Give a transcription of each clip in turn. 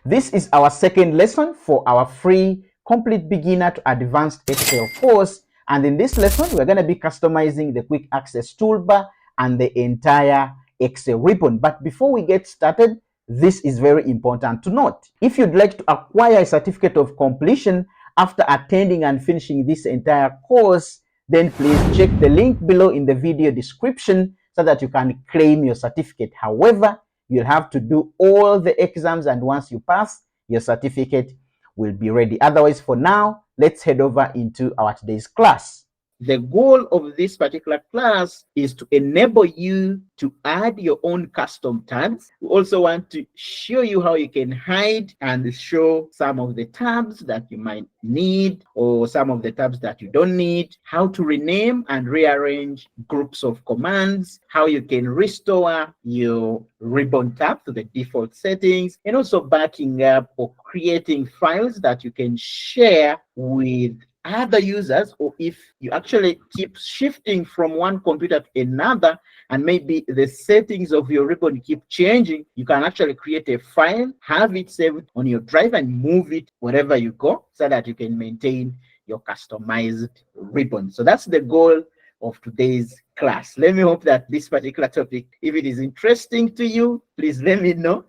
This is our second lesson for our free Complete Beginner to Advanced Excel course. And in this lesson, we're going to be customizing the Quick Access Toolbar and the entire Excel ribbon. But before we get started, this is very important to note. If you'd like to acquire a certificate of completion after attending and finishing this entire course, then please check the link below in the video description so that you can claim your certificate. However, you'll have to do all the exams, and once you pass, your certificate will be ready. Otherwise, for now, let's head over into our today's class. The goal of this particular class is to enable you to add your own custom tabs. We also want to show you how you can hide and show some of the tabs that you might need or some of the tabs that you don't need, how to rename and rearrange groups of commands, how you can restore your ribbon tab to the default settings, and also backing up or creating files that you can share with other users, or if you actually keep shifting from one computer to another and maybe the settings of your ribbon keep changing, you can actually create a file, have it saved on your drive, and move it wherever you go so that you can maintain your customized ribbon. So that's the goal of today's class. Let me hope that this particular topic, if it is interesting to you, please let me know.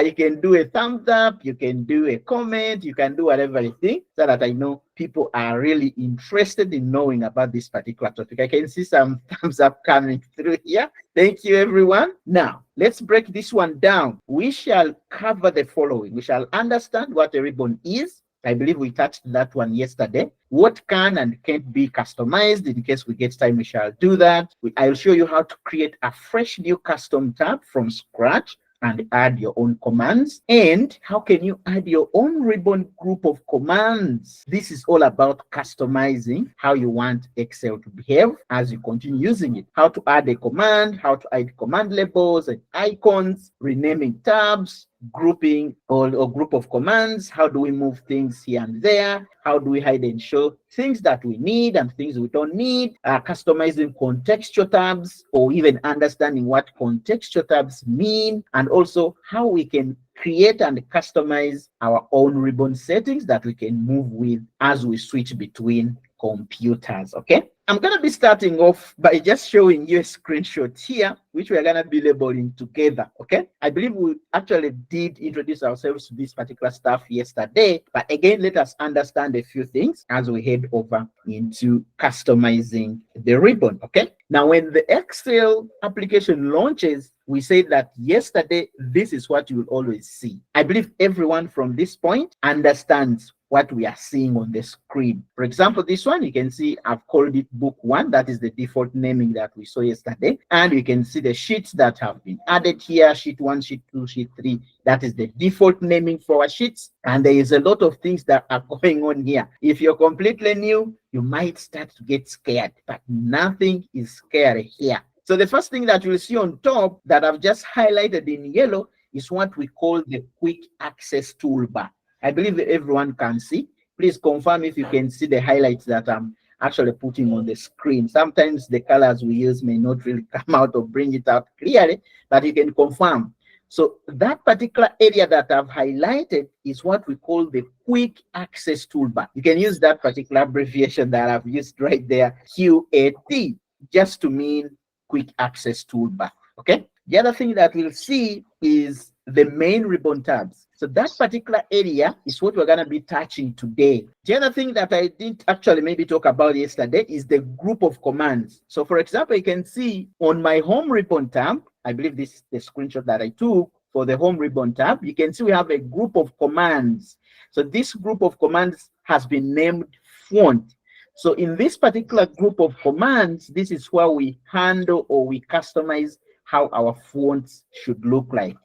You can do a thumbs up, you can do a comment, you can do whatever you think, so that I know people are really interested in knowing about this particular topic. I can see some thumbs up coming through here. Thank you, everyone. Now, let's break this one down. We shall cover the following. We shall understand what a ribbon is. I believe we touched that one yesterday. What can and can't be customized. In case we get time, we shall do that. I'll show you how to create a fresh new custom tab from scratch and add your own commands, and how can you add your own ribbon group of commands. This is all about customizing how you want Excel to behave as you continue using it. How to add a command, how to add command labels and icons, renaming tabs, grouping or group of commands, how do we move things here and there, how do we hide and show things that we need and things we don't need, customizing contextual tabs, or even understanding what contextual tabs mean, and also how we can create and customize our own ribbon settings that we can move with as we switch between computers. Okay, I'm going to be starting off by just showing you a screenshot here, which we're going to be labeling together. Okay, I believe we actually did introduce ourselves to this particular stuff yesterday, but again, let us understand a few things as we head over into customizing the ribbon. Okay, now when the Excel application launches, we said that yesterday, this is what you will always see. I believe everyone from this point understands what we are seeing on the screen. For example, this one, you can see I've called it book 1. That is the default naming that we saw yesterday. And you can see the sheets that have been added here, sheet 1, sheet 2, sheet 3. That is the default naming for our sheets. And there is a lot of things that are going on here. If you're completely new, you might start to get scared, but nothing is scary here. So the first thing that you'll see on top that I've just highlighted in yellow is what we call the Quick Access Toolbar. I believe that everyone can see. Please confirm if you can see the highlights that I'm actually putting on the screen. Sometimes the colors we use may not really come out or bring it out clearly, but you can confirm. So that particular area that I've highlighted is what we call the Quick Access Toolbar. You can use that particular abbreviation that I've used right there, QAT, just to mean Quick Access Toolbar. Okay. The other thing that we'll see is the main ribbon tabs. So that particular area is what we're going to be touching today. The other thing that I didn't actually maybe talk about yesterday is the group of commands. So for example, you can see on my home ribbon tab, I believe this is the screenshot that I took for the home ribbon tab. You can see we have a group of commands. So this group of commands has been named font. So in this particular group of commands, this is where we handle or we customize how our fonts should look like.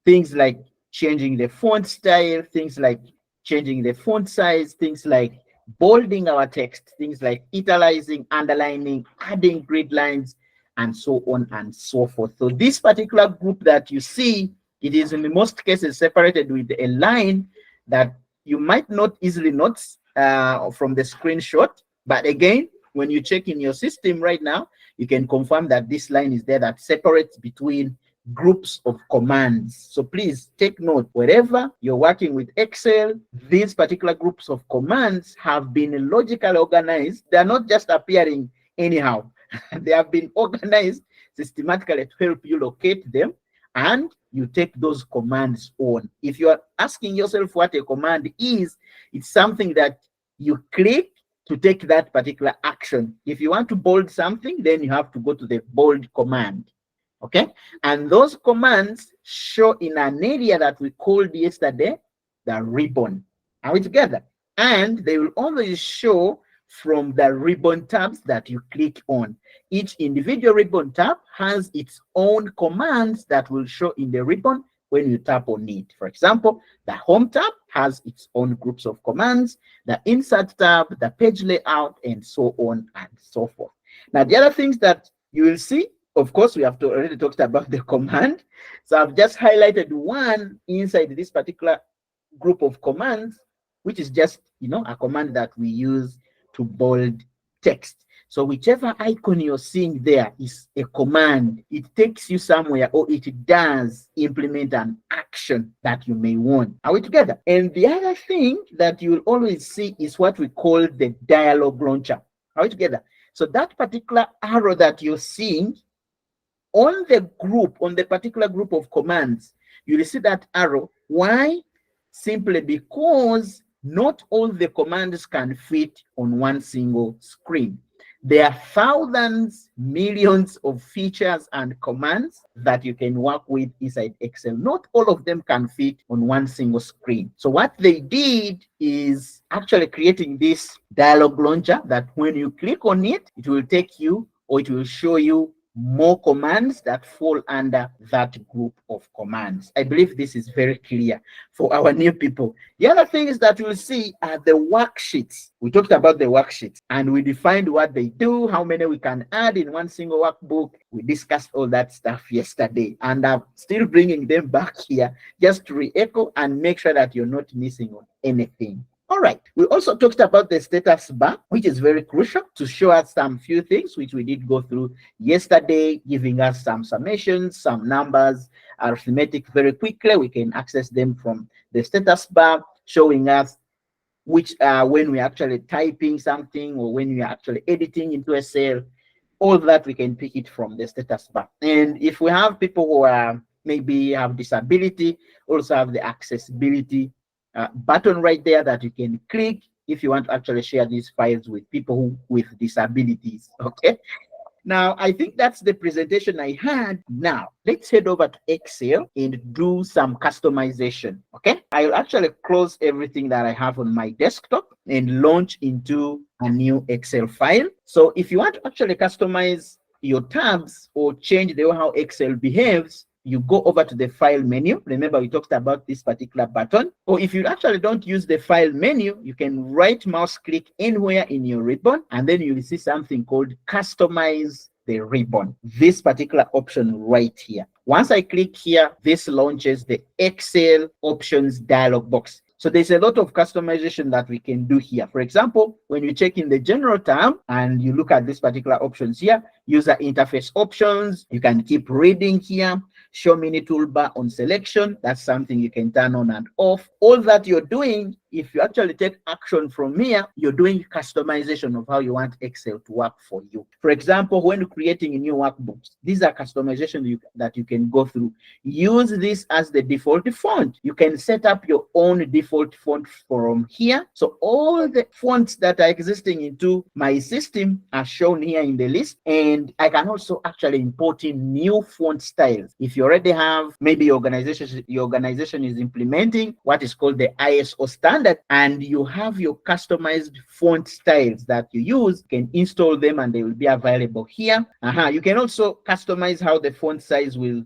Things like changing the font style, things like changing the font size, things like bolding our text, things like italicizing, underlining, adding grid lines, and so on and so forth. So this particular group that you see, it is in most cases separated with a line that you might not easily notice from the screenshot. But again, when you check in your system right now, you can confirm that this line is there that separates between groups of commands. So please take note, wherever you're working with Excel, these particular groups of commands have been logically organized. They're not just appearing anyhow. They have been organized systematically to help you locate them, and you take those commands on. If you are asking yourself what a command is, it's something that you click to take that particular action. If you want to bold something, then you have to go to the bold command. Okay, and those commands show in an area that we called yesterday the ribbon. Are we together? And they will always show from the ribbon tabs that you click on. Each individual ribbon tab has its own commands that will show in the ribbon when you tap on it. For example, the home tab has its own groups of commands, the insert tab, the page layout, and so on and so forth. Now, the other things that you will see, of course, we have already talked about the command. So I've just highlighted one inside this particular group of commands, which is just, a command that we use to bold text. So whichever icon you're seeing there is a command. It takes you somewhere, or it does implement an action that you may want. Are we together? And the other thing that you will always see is what we call the dialog launcher. Are we together? So that particular arrow that you're seeing on the particular group of commands, you will see that arrow. Why? Simply because not all the commands can fit on one single screen. There are thousands, millions of features and commands that you can work with inside Excel. Not all of them can fit on one single screen. So what they did is actually creating this dialog launcher that when you click on it, it will take you, or it will show you more commands that fall under that group of commands. I believe this is very clear for our new people. The other thing is that you'll see are the worksheets. We talked about the worksheets and we defined what they do, how many we can add in one single workbook. We discussed all that stuff yesterday, and I'm still bringing them back here just to re-echo and make sure that you're not missing on anything. All right, we also talked about the status bar, which is very crucial to show us some few things, which we did go through yesterday, giving us some summations, some numbers, arithmetic very quickly. We can access them from the status bar, showing us which when we're actually typing something or when we are actually editing into a cell, all that we can pick it from the status bar. And if we have people who are maybe have disability, also have the accessibility button right there that you can click if you want to actually share these files with people with disabilities. Okay, now I think that's the presentation I had. Now let's head over to Excel and do some customization. Okay, I'll actually close everything that I have on my desktop and launch into a new Excel file. So if you want to actually customize your tabs or change the way how Excel behaves, you go over to the file menu. Remember, we talked about this particular button. Or if you actually don't use the file menu, you can right mouse click anywhere in your ribbon, and then you will see something called customize the ribbon. This particular option right here. Once I click here, this launches the Excel options dialog box. So there's a lot of customization that we can do here. For example, when you check in the general tab and you look at this particular options here, user interface options, you can keep reading here. Show mini toolbar on selection, that's something you can turn on and off. All that you're doing, if you actually take action from here, you're doing customization of how you want Excel to work for you. For example, when creating new workbooks, these are customizations that you can go through. Use this as the default font. You can set up your own default font from here. So all the fonts that are existing into my system are shown here in the list, and I can also actually import in new font styles. If you already have, maybe your organization is implementing what is called the ISO standard, and you have your customized font styles that you use, you can install them and they will be available here. You can also customize how the font size will,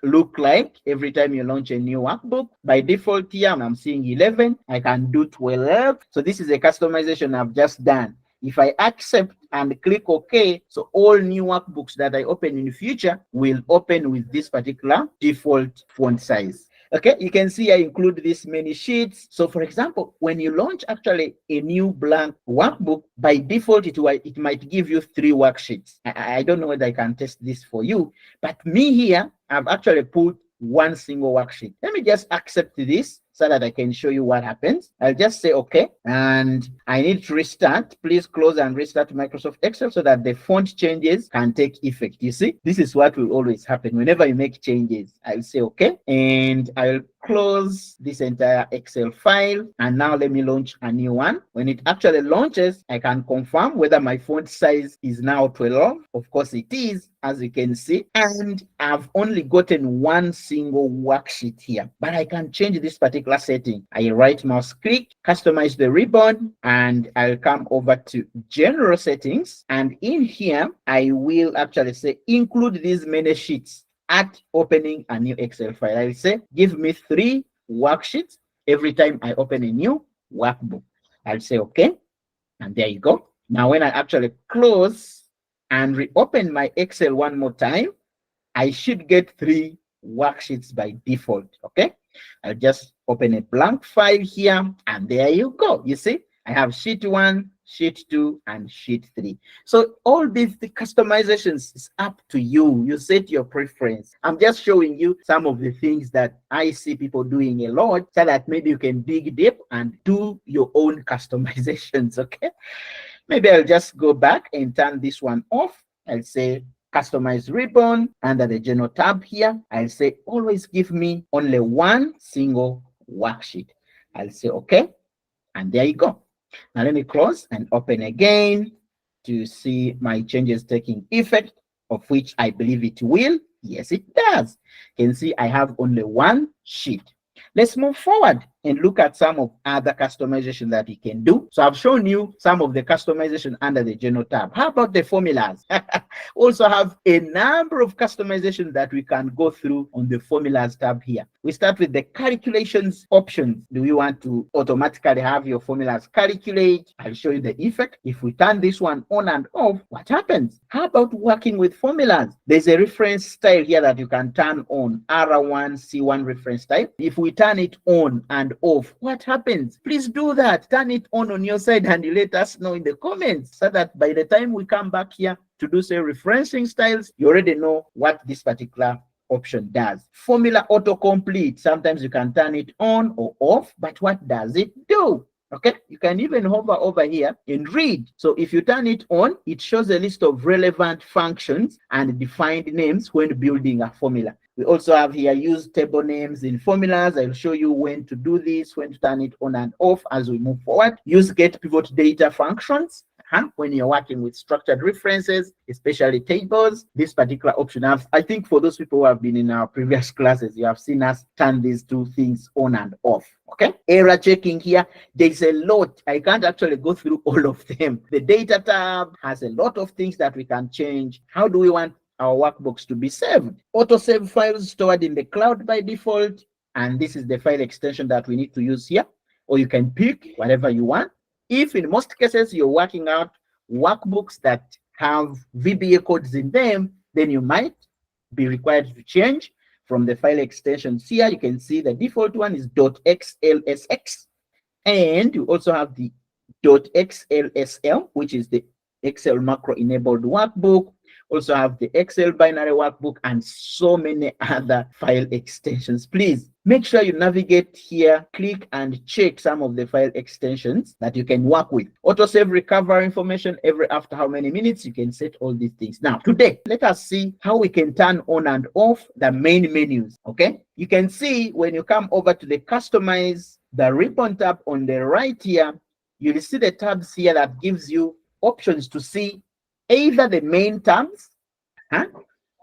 look like every time you launch a new workbook. By default here, I'm seeing 11. I can do 12. So this is a customization I've just done. If I accept and click OK, so all new workbooks that I open in the future will open with this particular default font size. Okay, you can see I include this many sheets. So for example, when you launch actually a new blank workbook, by default, it might give you 3 worksheets. I don't know whether I can test this for you, but me here, I've actually put one single worksheet. Let me just accept this so that I can show you what happens. I'll just say okay, and I need to restart. Please close and restart Microsoft Excel so that the font changes can take effect. You see, this is what will always happen whenever you make changes. I'll say okay, and I'll close this entire Excel file, and now let me launch a new one. When it actually launches, I can confirm whether my font size is now 12. Of course it is, as you can see, and I've only gotten one single worksheet here, but I can change this particular setting. I right mouse click, customize the ribbon, and I'll come over to general settings, and in here I will actually say include these many sheets at opening a new Excel file. I'll say give me 3 worksheets every time I open a new workbook. I'll say okay, and there you go. Now when I actually close and reopen my Excel one more time, I should get 3 worksheets by default. Okay, I'll just open a blank file here, and there you go. You see, I have sheet 1, sheet 2, and sheet 3. So all these customizations is up to you. You set your preference. I'm just showing you some of the things that I see people doing a lot, so that maybe you can dig deep and do your own customizations. Okay, maybe I'll just go back and turn this one off. I'll say customize ribbon under the general tab here. I'll say always give me only one single worksheet. I'll say okay, and there you go. Now let me close and open again to see my changes taking effect, of which I believe it will. Yes, it does. You can see I have only one sheet. Let's move forward and look at some of other customization that you can do. So I've shown you some of the customization under the general tab. How about the formulas? Also have a number of customizations that we can go through on the formulas tab here. We start with the calculations options. Do you want to automatically have your formulas calculate? I'll show you the effect. If we turn this one on and off, what happens? How about working with formulas? There's a reference style here that you can turn on, R1, C1 reference style. If we turn it on and off, what happens? Please do that. Turn it on your side and you let us know in the comments, so that by the time we come back here to do say referencing styles, you already know what this particular option does. Formula autocomplete. Sometimes you can turn it on or off, but what does it do? Okay, you can even hover over here and read. So if you turn it on, it shows a list of relevant functions and defined names when building a formula. We also have here use table names in formulas. I'll show you when to do this, when to turn it on and off as we move forward. Use get pivot data functions. When you're working with structured references, especially tables, this particular option, I think for those people who have been in our previous classes, you have seen us turn these two things on and off. Okay, error checking here. There's a lot. I can't actually go through all of them. The data tab has a lot of things that we can change. How do we want our workbooks to be saved? Auto save files stored in the cloud by default, and this is the file extension that we need to use here, or you can pick whatever you want. If in most cases you're working out workbooks that have VBA codes in them, then you might be required to change from the file extensions here. You can see the default one is .xlsx, and you also have the .xlsl, which is the Excel macro enabled workbook. Also have the Excel binary workbook and so many other file extensions. Please make sure you navigate here, click and check some of the file extensions that you can work with. Autosave recover information every after how many minutes. You can set all these things. Now, today, let us see how we can turn on and off the main menus. Okay, you can see when you come over to the customize, the ribbon tab on the right here, you'll see the tabs here that gives you options to see either the main tabs,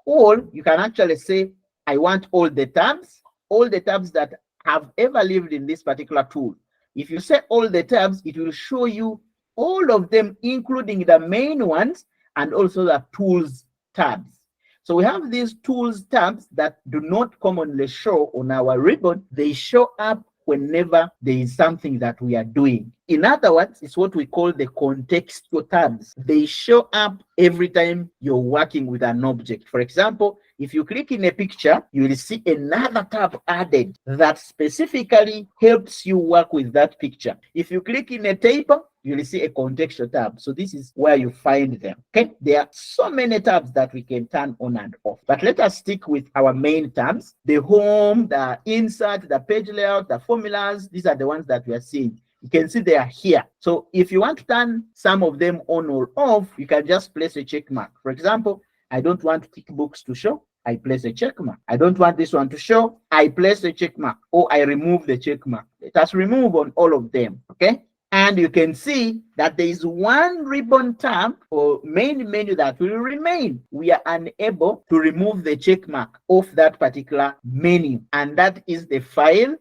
or you can actually say, I want all the tabs that have ever lived in this particular tool. If you say all the tabs, it will show you all of them, including the main ones and also the tools tabs. So we have these tools tabs that do not commonly show on our ribbon. They show up whenever there is something that we are doing. In other words, it's what we call the contextual tabs. They show up every time you're working with an object. For example, if you click in a picture, you will see another tab added that specifically helps you work with that picture. If you click in a table, you will see a contextual tab. So this is where you find them. Okay, there are so many tabs that we can turn on and off, but let us stick with our main tabs: the home, the insert, the page layout, the formulas. These are the ones that we are seeing. You can see they are here. So if you want to turn some of them on or off, you can just place a check mark. For example, I don't want QuickBooks to show, I place a check mark. I don't want this one to show, I place a check mark, or I remove the check mark. Let us remove on all of them, okay? And you can see that there is one ribbon tab or main menu that will remain. We are unable to remove the check mark off that particular menu, and that is the file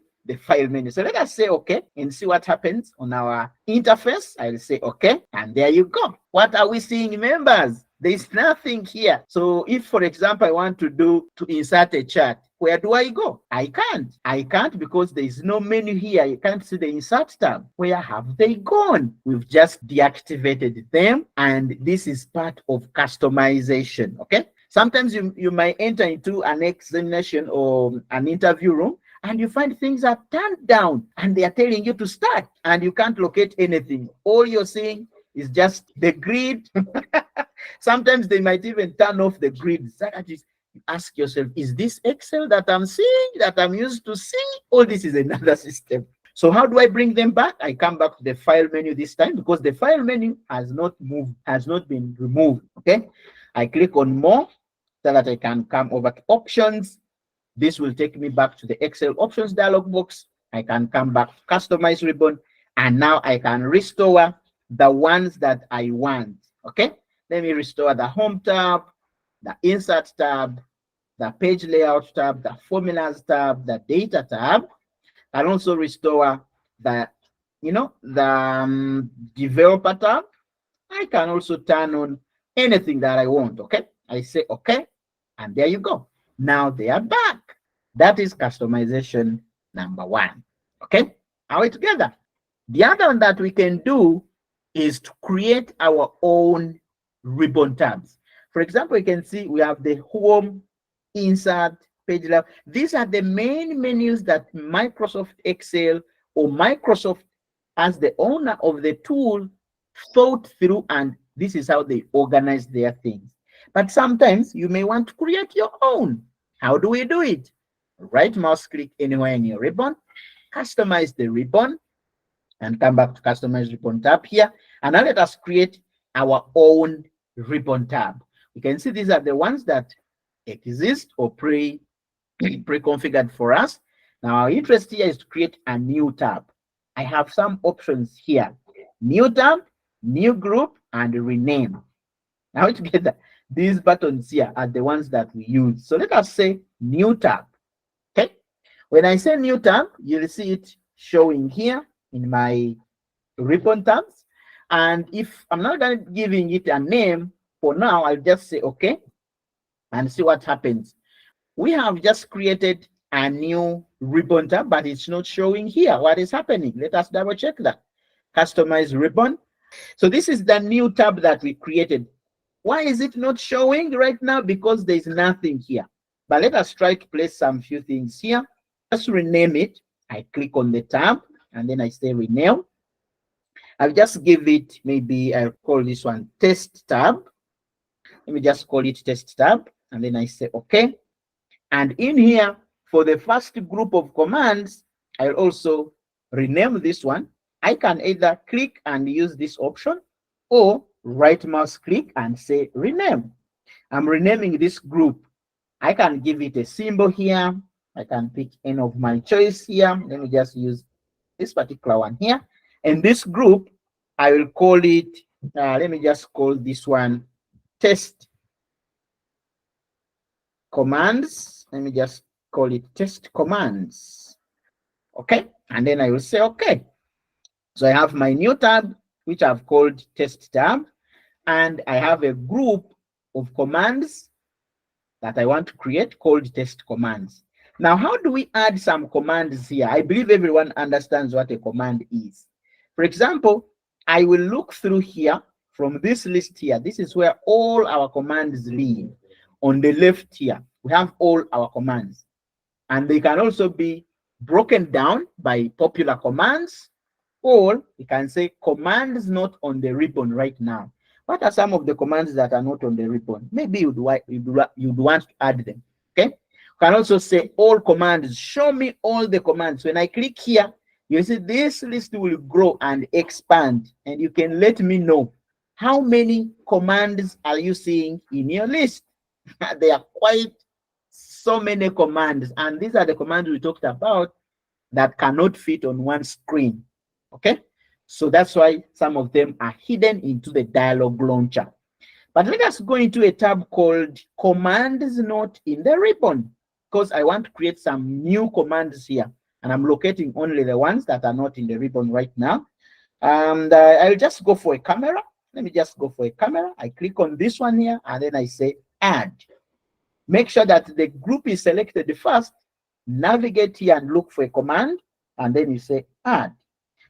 menu. So let us say okay and see what happens on our interface. I'll say okay, and there you go. What are we seeing, members? There's nothing here. So if, for example, I want to insert a chart, where do I go? I can't because there is no menu here. You can't see the insert tab. Where have they gone? We've just deactivated them, and this is part of customization. Okay. Sometimes you might enter into an examination or an interview room, and you find things are turned down and they are telling you to start, and you can't locate anything. All you're seeing is just the grid. Sometimes they might even turn off the grid. That is, you ask yourself, is this Excel that I'm seeing, that I'm used to see, or this is another system? So how do I bring them back? I come back to the file menu this time, because the file menu has not moved, has not been removed. Okay, I click on more so that I can come over to options. This will take me back to the Excel options dialog box. I can come back to customize ribbon, and now I can restore the ones that I want. Okay, let me restore the home tab, the insert tab, the page layout tab, the formulas tab, the data tab. And also restore the, the developer tab. I can also turn on anything that I want. Okay, I say okay, and there you go. Now they are back. That is customization number one. Okay, are we together? The other one that we can do is to create our own ribbon tabs. For example, you can see we have the home, insert, page layout. These are the main menus that Microsoft Excel or Microsoft, as the owner of the tool, thought through, and this is how they organize their things. But sometimes you may want to create your own. How do we do it? Right mouse click anywhere in your ribbon, customize the ribbon, and come back to customize ribbon tab here. And now let us create our own ribbon tab. You can see these are the ones that exist or pre-configured for us. Now our interest here is to create a new tab. I have some options here: new tab, new group, and rename. Now together, these buttons here are the ones that we use. So let us say new tab. Okay, when I say new tab, you'll see it showing here in my ribbon tabs. And if I'm not going to giving it a name for now, I'll just say okay and see what happens. We have just created a new ribbon tab, but it's not showing here. What is happening? Let us double check that. Customize ribbon. So this is the new tab that we created. Why is it not showing right now? Because there's nothing here. But let us try to place some few things here. Just rename it. I click on the tab and then I say rename. I'll just give it, maybe I'll call this one test tab. Let me just call it test tab. And then I say okay. And in here, for the first group of commands, I'll also rename this one. I can either click and use this option, or right mouse click and say rename. I'm renaming this group. I can give it a symbol here. I can pick any of my choice here. Let me just use this particular one here. And this group, I will call it, let me just call this one test commands. Let me just call it test commands. Okay, and then I will say okay. So I have my new tab, which I've called test tab, and I have a group of commands that I want to create called test commands. Now, how do we add some commands here? I believe everyone understands what a command is. For example, I will look through here from this list here. This is where all our commands live. On the left here, we have all our commands, and they can also be broken down by popular commands Or you can say commands not on the ribbon right now. What are some of the commands that are not on the ribbon? Maybe you'd want to add them. Okay. You can also say all commands. Show me all the commands. When I click here, you see this list will grow and expand, and you can let me know how many commands are you seeing in your list. There are quite so many commands, and these are the commands we talked about that cannot fit on one screen. Okay, so that's why some of them are hidden into the dialog launcher. But let us go into a tab called commands not in the ribbon, because I want to create some new commands here, and I'm locating only the ones that are not in the ribbon right now. And I'll just go for a camera. Let me just go for a camera. I click on this one here, and then I say add. Make sure that the group is selected first. Navigate here and look for a command, and then you say add.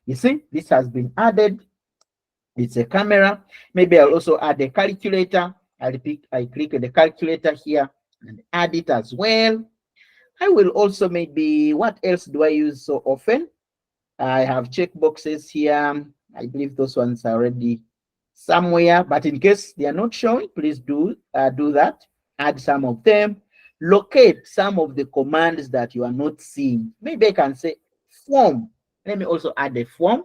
You see, this has been added. It's a camera. Maybe I'll also add a calculator. I click on the calculator here and add it as well. I will also maybe, what else do I use so often? I have checkboxes here. I believe those ones are already somewhere, but in case they are not showing, please do that. Add some of them. Locate some of the commands that you are not seeing. Maybe I can say form. Let me also add a form,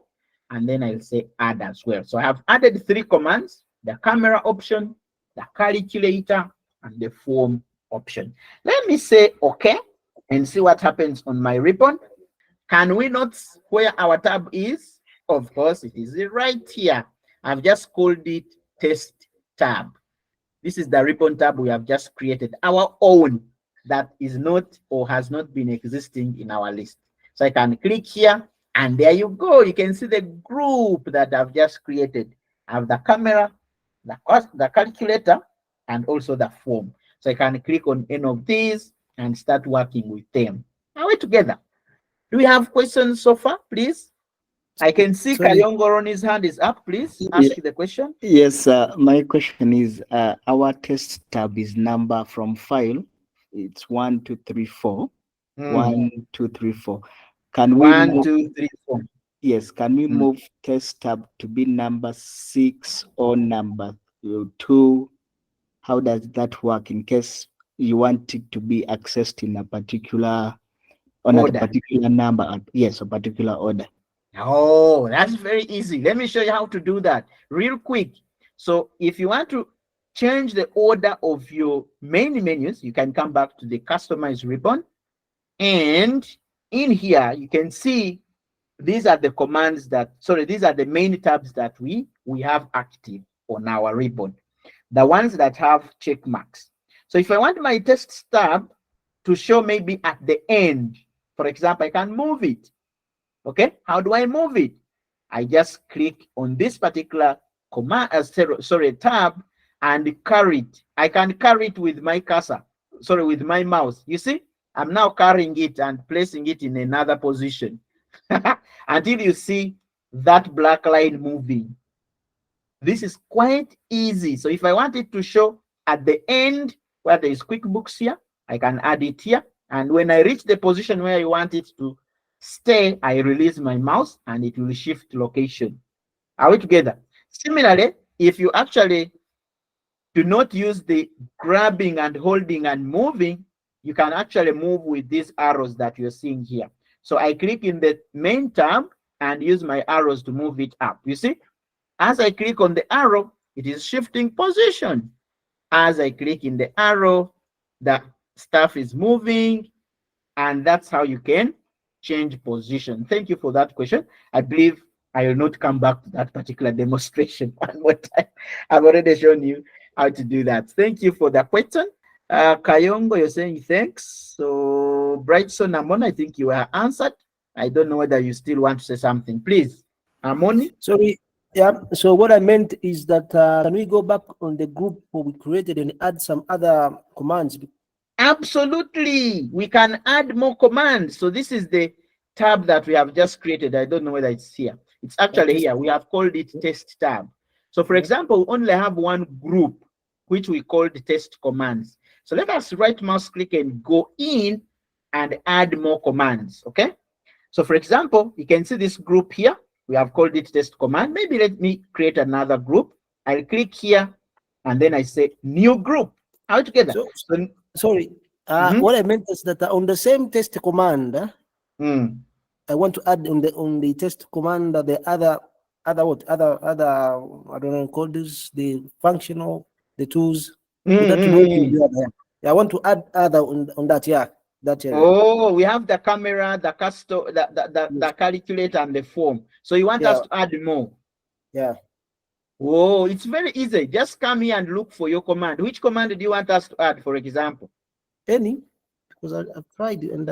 and then I'll say add as well. So I have added 3 commands: the camera option, the calculator, and the form option. Let me say okay and see what happens on my ribbon. Can we notice where our tab is? Of course, it is right here. I've just called it test tab. This is the ribbon tab we have just created, our own, that is not or has not been existing in our list. So I can click here, and there you go. You can see the group that I've just created. I have the camera, the calculator, and also the form. So I can click on any of these and start working with them. Are we together? Do we have questions so far, please? I can see Kayongo Ronnie's hand is up. Please ask the question. Yes, my question is our test tab is number from file. It's 1, 2, 3, 4. 1, 2, 3, 4. Can we 1, 2, 3, 4. Yes, can we move test tab to be number 6 or number 2? How does that work in case you want it to be accessed in a particular order? A particular number? Yes, a particular order. Oh, that's very easy. Let me show you how to do that real quick. So if you want to change the order of your main menus, you can come back to the customize ribbon, and in here you can see these are the commands that, these are the main tabs that we have active on our ribbon, the ones that have check marks. So if I want my test tab to show maybe at the end, for example, I can move it. Okay, how do I move it? I just click on this particular command, tab, and carry it. I can carry it with my cursor, with my mouse. You see, I'm now carrying it and placing it in another position until you see that black line moving. This is quite easy. So if I want it to show at the end where there is QuickBooks here, I can add it here. And when I reach the position where I want it to stay, I release my mouse and it will shift location. Are we together? Similarly, if you actually do not use the grabbing and holding and moving, you can actually move with these arrows that you're seeing here. So I click in the main tab and use my arrows to move it up. You see, as I click on the arrow, it is shifting position. As I click in the arrow, the stuff is moving, and that's how you can change position. Thank you for that question. I believe I will not come back to that particular demonstration one more time. I've already shown you how to do that. Thank you for the question. Kayongo, you're saying thanks. So Brightson, Amon, I think you were answered. I don't know whether you still want to say something. Please, Amoni. Sorry. Yeah. So what I meant is that can we go back on the group we created and add some other commands? Absolutely, we can add more commands. So this is the tab that we have just created. I don't know whether it's here. It's actually here. We have called it test tab. So for example, we only have one group, which we called test commands. So let us right mouse click and go in and add more commands. Okay. So for example, you can see this group here. We have called it test command. Maybe let me create another group. I'll click here and then I say new group. All together. So, So, sorry. mhm, What I meant is that on the same test command, mm, I want to add on the test command the other I don't know call this the functional the tools without removing mm. the other. Yeah, I want to add other on that, yeah, that area. Oh, we have the camera, the custom, Yes. the calculator, and the form. So you want Yeah, us to add more? yeah. Oh, it's very easy. Just come here and look for your command. Which command do you want us to add, for example? Any because I've tried and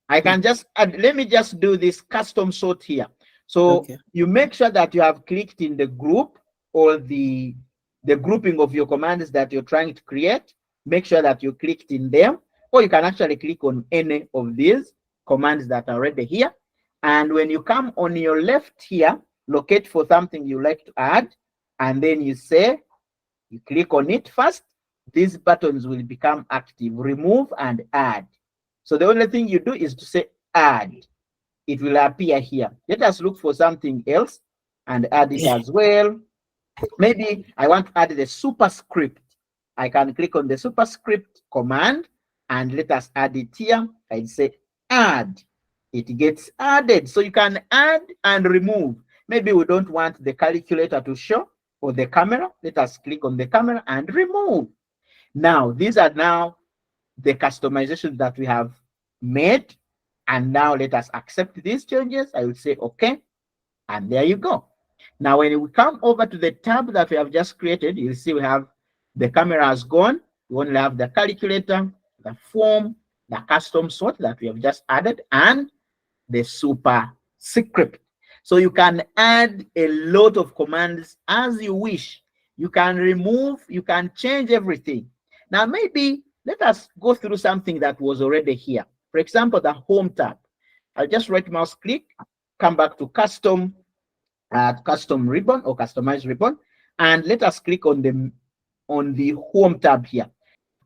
I can just add, let me just do this custom sort here. So okay. you make sure that you have clicked in the group or the grouping of your commands that you're trying to create. Make sure that you clicked in them, or you can actually click on any of these commands that are already here. And when you come on your left here, locate for something you like to add, and then you say, you click on it first, these buttons will become active, remove and add. So the only thing you do is to say add. It will appear here. Let us look for something else and add it as well. Maybe I want to add the superscript. I can click on the superscript command and let us add it here. I say add. It gets added. So you can add and remove. Maybe we don't want the calculator to show or the camera. Let us click on the camera and remove. Now, these are now the customizations that we have made. And now let us accept these changes. I will say okay. And there you go. Now, when we come over to the tab that we have just created, you'll see we have the camera has gone. We only have the calculator, the form, the custom sort that we have just added, and the super script. So you can add a lot of commands as you wish. You can remove, you can change everything. Now, maybe let us go through something that was already here. For example, the home tab. I'll just right mouse click, come back to custom ribbon or customize ribbon, and let us click on the home tab here.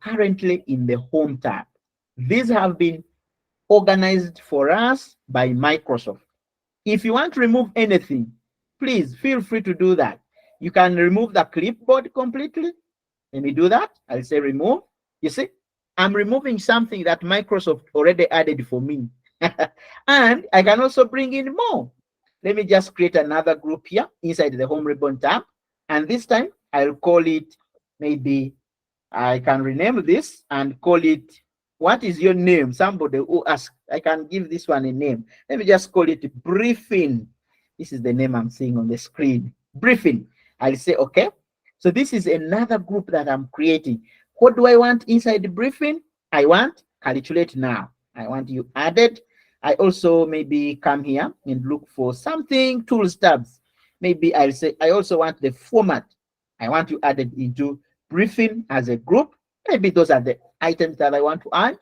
Currently in the home tab, these have been organized for us by Microsoft. If you want to remove anything, please feel free to do that. You can remove the clipboard completely. Let me do that. I'll say remove. You see, I'm removing something that Microsoft already added for me. And I can also bring in more. Let me just create another group here inside the home ribbon tab. And this time I'll call it, maybe I can rename this and call it, what is your name? Somebody who asked, I can give this one a name. Let me just call it briefing. This is the name I'm seeing on the screen, briefing. I'll say, okay. So this is another group that I'm creating. What do I want inside the briefing? I want calculate now. I want you added. I also maybe come here and look for something, tools tabs. Maybe I'll say, I also want the format. I want you added into briefing as a group. Maybe those are the items that I want to add.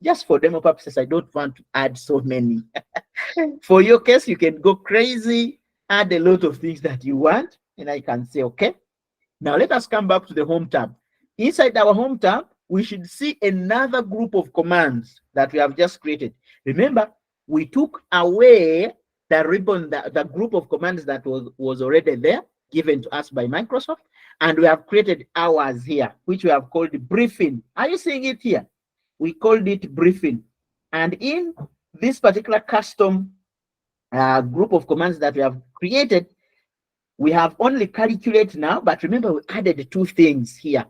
Just for demo purposes, I don't want to add so many. For your case, you can go crazy, add a lot of things that you want, and I can say, okay. Now let us come back to the home tab. Inside our home tab, we should see another group of commands that we have just created. Remember, we took away the ribbon, the group of commands that was already there, given to us by Microsoft, and we have created ours here, which we have called briefing. Are you seeing it here? We called it briefing. And in this particular custom group of commands that we have created, we have only calculate now, but remember we added two things here.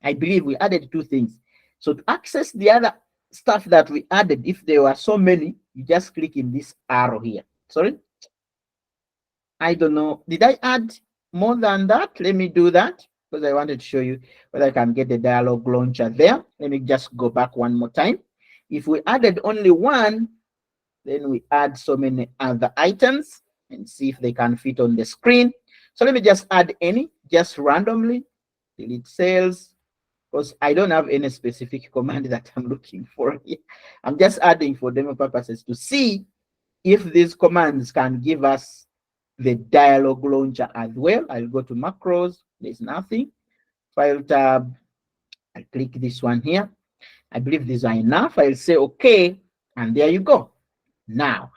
I believe we added two things. So to access the other stuff that we added, if there were so many, you just click in this arrow here. Sorry, I don't know. Did I add more than that? Let me do that because I wanted to show you whether I can get the dialog launcher there. Let me just go back one more time. If we added only one, then we add so many other items and see if they can fit on the screen. So let me just add any, just randomly, delete cells, because I don't have any specific command that I'm looking for here. I'm just adding for demo purposes to see if these commands can give us the dialog launcher as well. I'll go to macros, there's nothing. File tab, I click this one here. I believe these are enough. I'll say okay, and there you go. Now,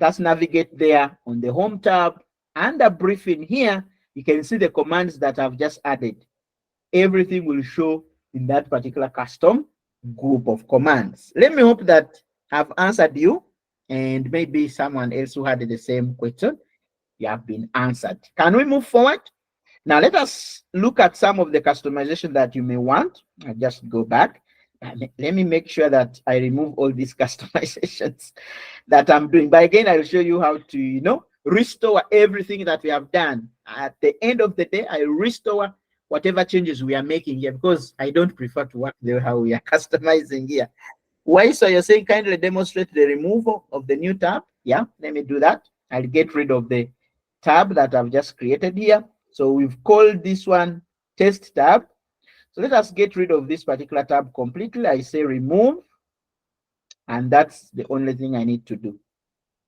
Let us navigate there on the home tab. Under briefing here, you can see the commands that I've just added. Everything will show in that particular custom group of commands. Let me hope that I've answered you, and maybe someone else who had the same question, you have been answered. Can we move forward? Now let us look at some of the customization that you may want. I'll just go back. Let me make sure that I remove all these customizations that I'm doing. But again, I'll show you how to, restore everything that we have done. At the end of the day, I restore whatever changes we are making here, because I don't prefer to work the way how we are customizing here. Why? So you're saying kindly demonstrate the removal of the new tab. Yeah, let me do that. I'll get rid of the tab that I've just created here. So we've called this one test tab. So let us get rid of this particular tab completely. I say remove, and that's the only thing I need to do.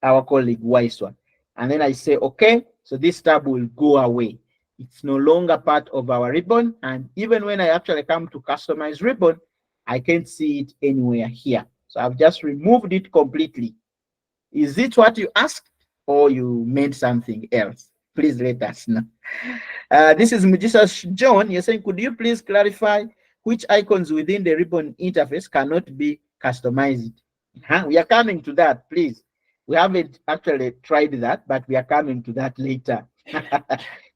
Our colleague Wisewan. And then I say, okay, so this tab will go away. It's no longer part of our ribbon. And even when I actually come to customize ribbon, I can't see it anywhere here. So I've just removed it completely. Is it what you asked, or you meant something else? Please let us know. This is Mujisa John. You're saying, could you please clarify which icons within the ribbon interface cannot be customized? We are coming to that, please. We haven't actually tried that, but we are coming to that later.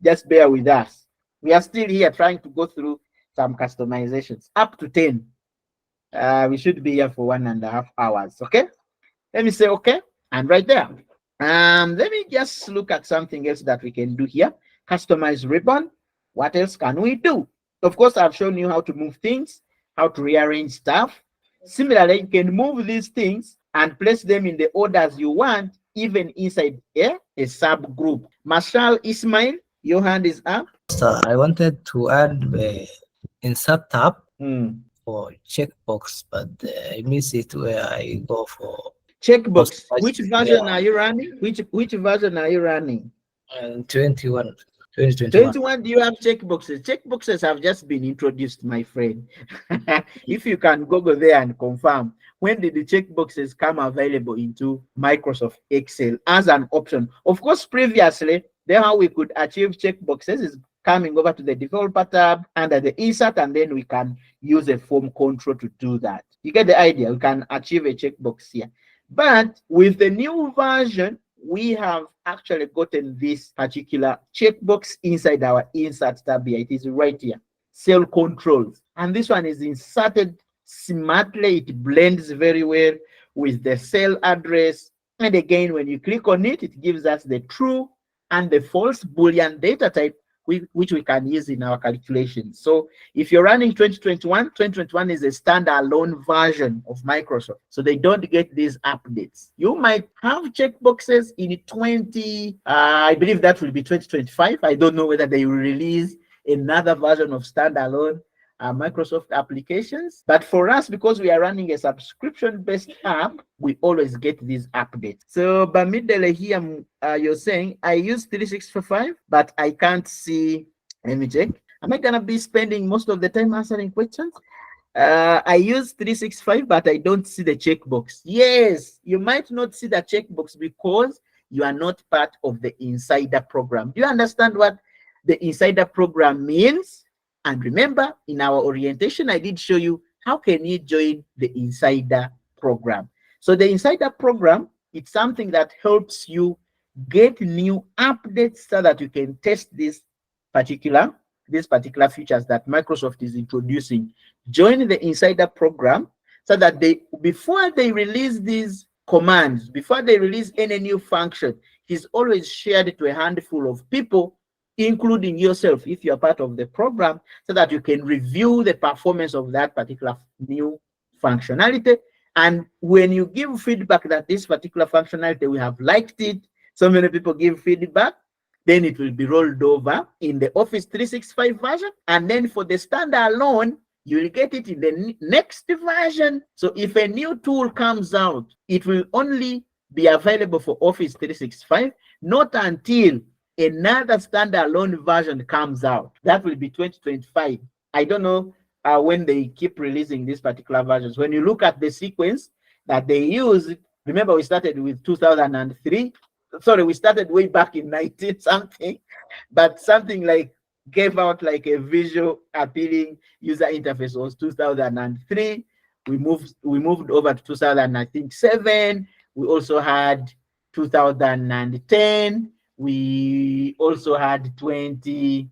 Just bear with us. We are still here trying to go through some customizations, up to 10. We should be here for 1.5 hours, okay? Let me say okay, and right there. Let me just look at something else that we can do here. Customize ribbon. What else can we do? Of course, I've shown you how to move things, how to rearrange stuff. Similarly, you can move these things and place them in the orders you want, even inside a subgroup. Marshall Ismail, your hand is up. So I wanted to add the insert tab for checkbox, but I miss it where I go for checkbox. Which version are you running? Which version are you running? 2021. 21, do you have checkboxes? Checkboxes have just been introduced, my friend. If you can go there and confirm, when did the checkboxes come available into Microsoft Excel as an option? Of course, previously, then how we could achieve checkboxes is coming over to the developer tab under the insert, and then we can use a form control to do that. You get the idea? We can achieve a checkbox here. But with the new version, we have actually gotten this particular checkbox inside our insert tab here. It is right here, cell controls. And this one is inserted smartly. It blends very well with the cell address. And again, when you click on it, it gives us the true and the false Boolean data type, which we can use in our calculations. So if you're running 2021 is a standalone version of Microsoft. So they don't get these updates. You might have checkboxes in I believe that will be 2025. I don't know whether they will release another version of standalone Microsoft applications. But for us, because we are running a subscription-based app, we always get these updates. So Bamidele here, you're saying, I use 365, but I can't see. Let me check. Am I going to be spending most of the time answering questions? I use 365, but I don't see the checkbox. Yes, you might not see the checkbox because you are not part of the insider program. Do you understand what the insider program means? And remember, in our orientation, I did show you how can you join the insider program. So the insider program, it's something that helps you get new updates so that you can test these particular features that Microsoft is introducing. Join the insider program so that before they release these commands, before they release any new function, it's always shared to a handful of people, including yourself, if you're part of the program, so that you can review the performance of that particular new functionality. And when you give feedback that this particular functionality, we have liked it, so many people give feedback, then it will be rolled over in the Office 365 version. And then for the standalone, you will get it in the next version. So if a new tool comes out, it will only be available for Office 365, not until another standalone version comes out. That will be 2025. I don't know when they keep releasing these particular versions. When you look at the sequence that they use, Remember, we started with 2003. Sorry, we started way back in 19 something, but something like gave out like a visual appealing user interface was 2003. We moved over to 2007. We also had 2010. We also had 20.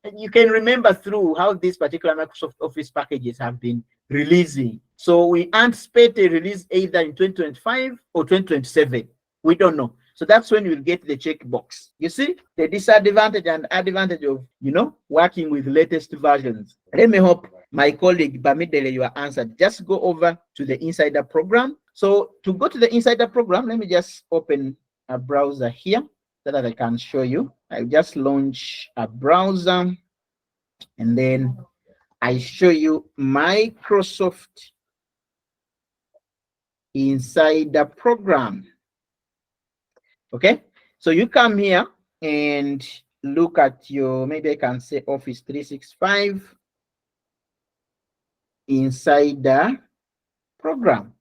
And you can remember through how these particular Microsoft Office packages have been releasing. So we anticipate a release either in 2025 or 2027. We don't know. So that's when you'll get the checkbox. You see the disadvantage and advantage of, working with latest versions. Let me hope my colleague Bamidele, you are answered. Just go over to the Insider program. So to go to the Insider program, let me just open a browser here so that I can show you. I just launch a browser and then I show you Microsoft Insider program. Okay, so you come here and look at your, maybe I can say Office 365 Insider program.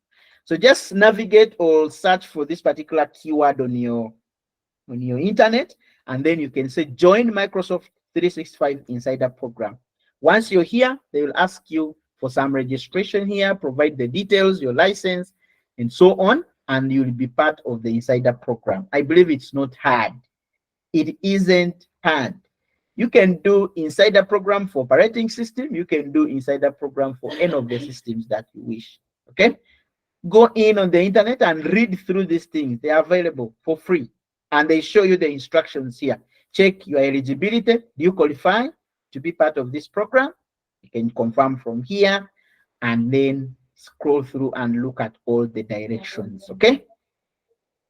So just navigate or search for this particular keyword on your internet, and then you can say join Microsoft 365 Insider program. Once you're here, they will ask you for some registration here, provide the details, your license, and so on, and you'll be part of the Insider program. I believe it's not hard. It isn't hard. You can do Insider program for operating system. You can do Insider program for any of the systems that you wish. Okay? Go in on the internet and read through these things. They are available for free. And they show you the instructions here. Check your eligibility. Do you qualify to be part of this program? You can confirm from here and then scroll through and look at all the directions. Okay?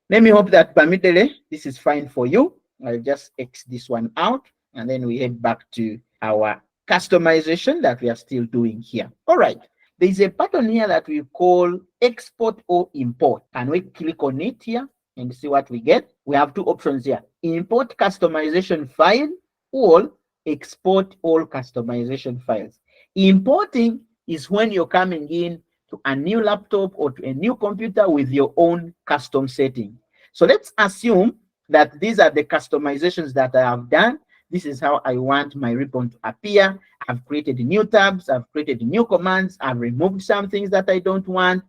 Let me hope that Bamidele, this is fine for you. I'll just X this one out and then we head back to our customization that we are still doing here. All right. There's a button here that we call export or import. And we click on it here and see what we get. We have two options here: import customization file or export all customization files. Importing is when you're coming in to a new laptop or to a new computer with your own custom setting. So let's assume that these are the customizations that I have done. This is how I want my ribbon to appear. I've created new tabs, I've created new commands, I've removed some things that I don't want,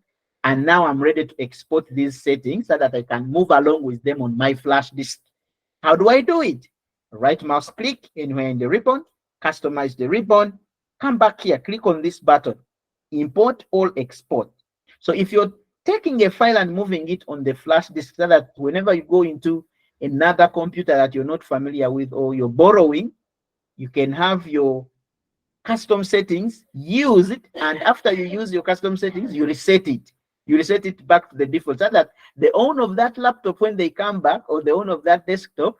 and now I'm ready to export these settings so that I can move along with them on my flash disk. How do I do it? Right mouse click anywhere in the ribbon, customize the ribbon, come back here, click on this button, import or export. So if you're taking a file and moving it on the flash disk so that whenever you go into another computer that you're not familiar with or you're borrowing, you can have your custom settings, use it, and after you use your custom settings, you reset it. You reset it back to the default so that the owner of that laptop, when they come back, or the owner of that desktop,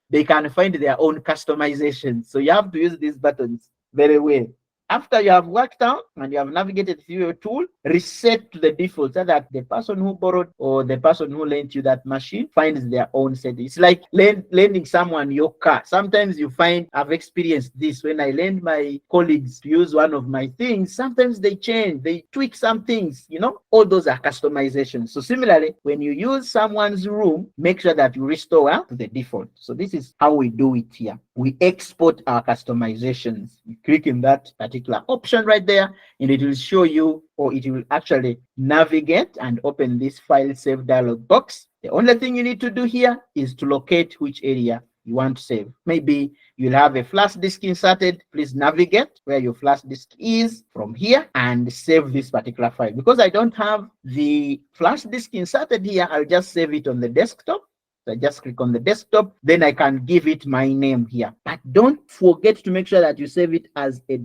they can find their own customization. So you have to use these buttons very well. After you have worked out and you have navigated through your tool, reset to the default so that the person who borrowed or the person who lent you that machine finds their own setting. It's like lending someone your car. Sometimes you find, I've experienced this when I lend my colleagues to use one of my things, sometimes they change, they tweak some things, all those are customizations. So similarly, when you use someone's room, make sure that you restore to the default. So this is how we do it here. We export our customizations. You click in that particular option right there, and it will show you, or it will actually navigate and open this file save dialog box. The only thing you need to do here is to locate which area you want to save. Maybe you'll have a flash disk inserted. Please navigate where your flash disk is from here and save this particular file. Because I don't have the flash disk inserted here, I'll just save it on the desktop. So I just click on the desktop, then I can give it my name here. But don't forget to make sure that you save it as a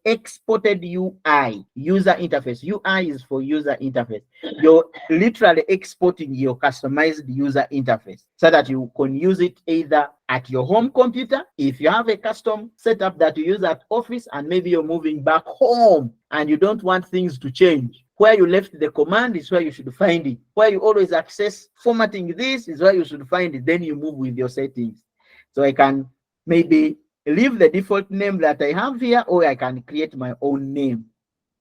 .exported UI, user interface. UI is for user interface. You're literally exporting your customized user interface so that you can use it either at your home computer, if you have a custom setup that you use at office, and maybe you're moving back home and you don't want things to change. Where you left the command is where you should find it. Where you always access formatting this is where you should find it. Then you move with your settings. So I can maybe leave the default name that I have here, or I can create my own name.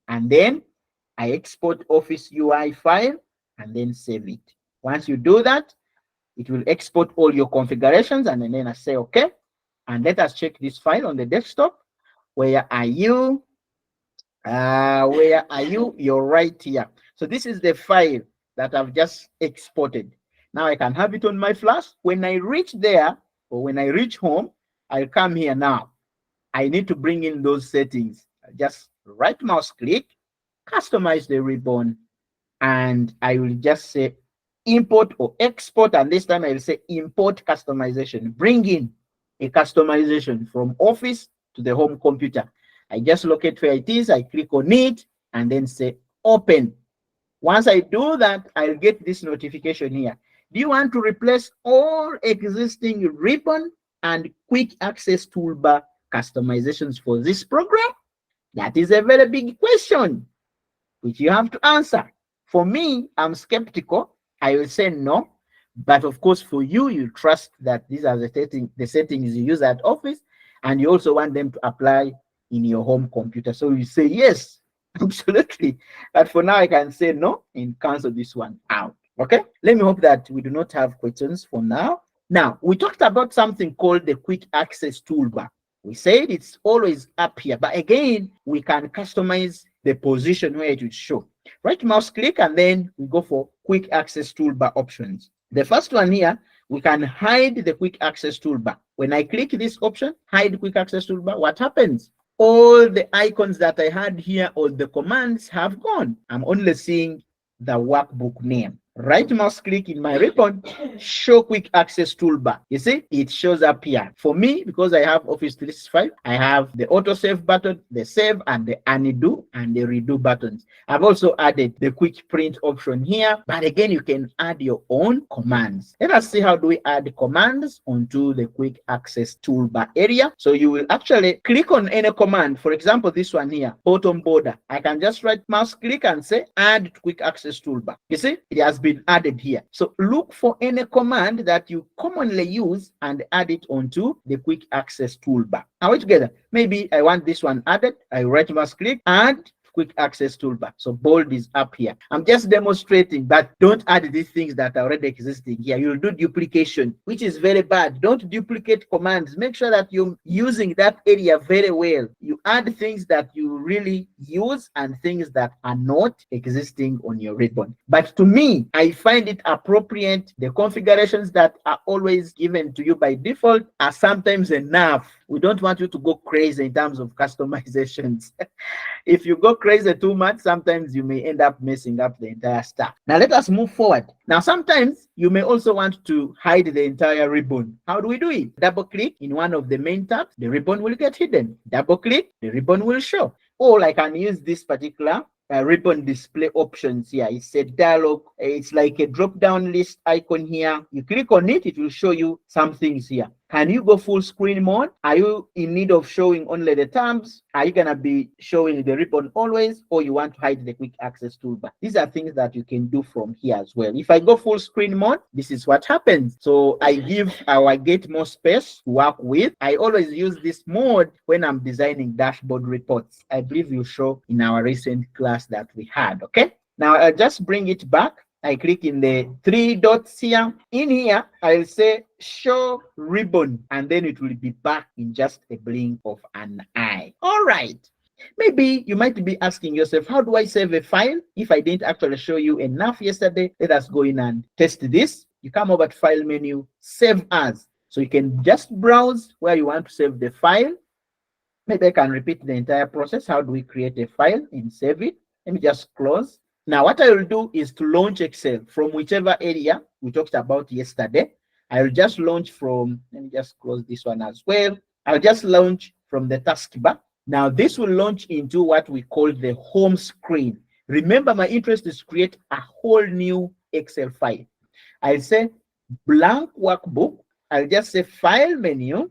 And then I export Office UI file and then save it. Once you do that, it will export all your configurations, and then I say okay. And let us check this file on the desktop. Where are you? Where are you? You're right here. So this is the file that I've just exported. Now I can have it on my flash. When I reach there, or when I reach home, I'll come here now. I need to bring in those settings. Just right mouse click, customize the ribbon, and I will just say import or export, and this time I will say import customization. Bring in a customization from Office to the home computer. I just locate where it is, I click on it, and then say open. Once I do that, I'll get this notification here. Do you want to replace all existing ribbon and quick access toolbar customizations for this program? That is a very big question, which you have to answer. For me, I'm skeptical. I will say no. But of course, for you, you trust that these are the settings you use at Office, and you also want them to apply in your home computer. So you say yes, absolutely. But for now, I can say no and cancel this one out. Okay, let me hope that we do not have questions for now. Now, we talked about something called the quick access toolbar. We said it's always up here, but again, we can customize the position where it will show. Right mouse click, and then we go for quick access toolbar options. The first one here, we can hide the quick access toolbar. When I click this option, hide quick access toolbar, what happens? All the icons that I had here, or the commands, have gone. I'm only seeing the workbook name. Right mouse click in my ribbon, show quick access toolbar. You see, it shows up here. For me, because I have Office 365, I have the auto save button, the save and the undo and the redo buttons. I've also added the quick print option here, but again, you can add your own commands. Let us see how do we add commands onto the quick access toolbar area. So you will actually click on any command. For example, this one here, bottom border. I can just right mouse click and say add to quick access toolbar. You see, it has been added here. So look for any command that you commonly use and add it onto the quick access toolbar. Are we together? Maybe I want this one added. I right mouse click, add quick access toolbar. So bold is up here. I'm just demonstrating, but don't add these things that are already existing here. You'll do duplication, which is very bad. Don't duplicate commands. Make sure that you're using that area very well. You add things that you really use and things that are not existing on your ribbon. But to me, I find it appropriate. The configurations that are always given to you by default are sometimes enough. We don't want you to go crazy in terms of customizations. If you go crazy too much, sometimes you may end up messing up the entire stuff. Now let us move forward. Now sometimes you may also want to hide the entire ribbon. How do we do it? Double click in one of the main tabs, the ribbon will get hidden. Double click, the ribbon will show. Or I can use this particular ribbon display options here. It's a dialog. It's like a drop down list icon here. You click on it, it will show you some things here. Can you go full screen mode? Are you in need of showing only the tabs? Are you gonna be showing the ribbon always, or you want to hide the quick access toolbar? These are things that you can do from here as well. If I go full screen mode, this is what happens. So I get more space to work with. I always use this mode when I'm designing dashboard reports. I believe you show in our recent class that we had. Okay. Now I'll just bring it back. I click in the three dots here. In here, I'll say show ribbon, and then it will be back in just a blink of an eye. All right. Maybe you might be asking yourself, how do I save a file? If I didn't actually show you enough yesterday, let us go in and test this. You come over to File menu, Save As. So you can just browse where you want to save the file. Maybe I can repeat the entire process. How do we create a file and save it? Let me just close. Now, what I will do is to launch Excel from whichever area we talked about yesterday. I will just launch from, let me just close this one as well. I'll just launch from the taskbar. Now, this will launch into what we call the home screen. Remember, my interest is to create a whole new Excel file. I'll say blank workbook. I'll just say File menu,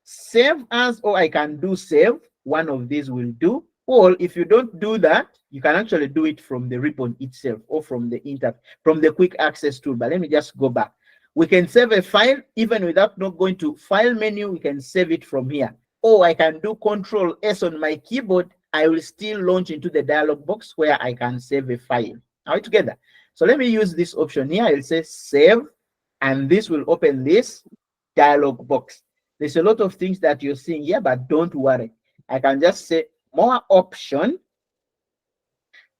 Save As, or I can do Save. One of these will do. Or if you don't do that, you can actually do it from the ribbon itself or from the quick access toolbar. Let me just go back. We can save a file even without not going to File menu. We can save it from here. Or I can do Control S on my keyboard. I will still launch into the dialog box where I can save a file. Are we together? So let me use this option here. I'll say save, and this will open this dialog box. There's a lot of things that you're seeing here, but don't worry. I can just say more option,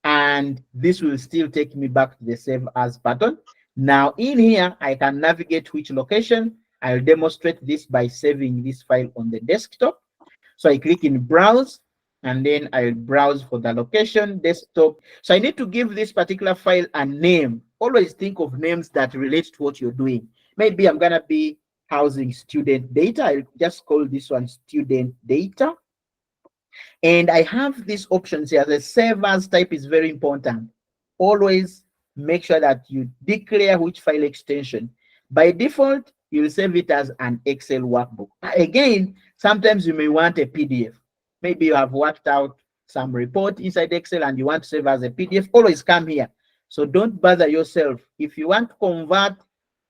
and this will still take me back to the save as button. Now in here, I can navigate which location. I'll demonstrate this by saving this file on the desktop. So I click in browse, and then I'll browse for the location, desktop. So I need to give this particular file a name. Always think of names that relate to what you're doing. Maybe I'm gonna be housing student data. I'll just call this one student data. And I have these options here. The save as type is very important. Always make sure that you declare which file extension. By default, you'll save it as an Excel workbook. Again, sometimes you may want a PDF. Maybe you have worked out some report inside Excel and you want to save as a PDF. Always come here. So don't bother yourself. If you want to convert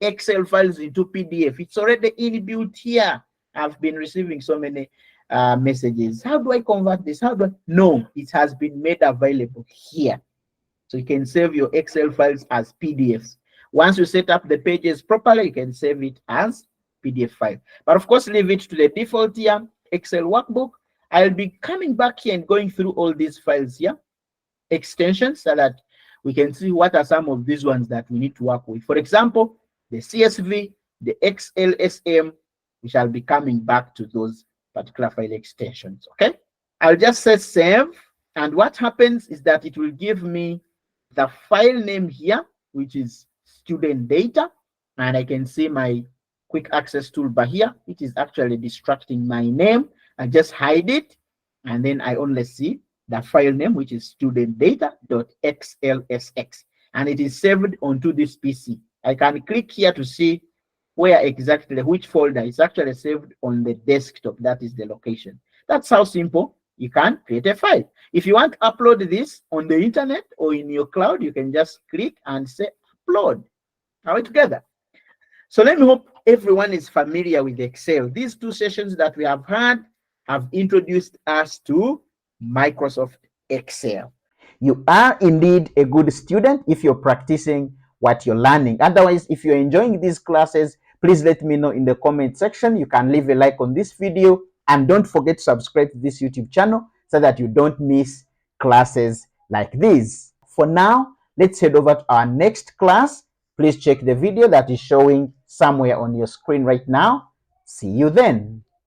Excel files into PDF, it's already inbuilt here. I've been receiving so many messages. How do I convert this? How do I? No, it has been made available here. So you can save your Excel files as PDFs. Once you set up the pages properly, you can save it as PDF file. But of course, leave it to the default here, Excel workbook. I'll be coming back here and going through all these files here, extensions, so that we can see what are some of these ones that we need to work with. For example, the CSV, the XLSM, we shall be coming back to those particular file extensions, okay? I'll just say save, and what happens is that it will give me the file name here, which is student data, and I can see my quick access toolbar here. It is actually distracting my name. I just hide it, and then I only see the file name, which is student data.xlsx, and it is saved onto this PC. I can click here to see where exactly, which folder is actually saved on the desktop. That is the location. That's how simple you can create a file. If you want to upload this on the internet or in your cloud, you can just click and say upload. Are we together? So let me hope everyone is familiar with Excel. These two sessions that we have had have introduced us to Microsoft Excel. You are indeed a good student if you're practicing what you're learning. Otherwise, if you're enjoying these classes, please let me know in the comment section. You can leave a like on this video, and don't forget to subscribe to this YouTube channel so that you don't miss classes like this. For now, let's head over to our next class. Please check the video that is showing somewhere on your screen right now. See you then.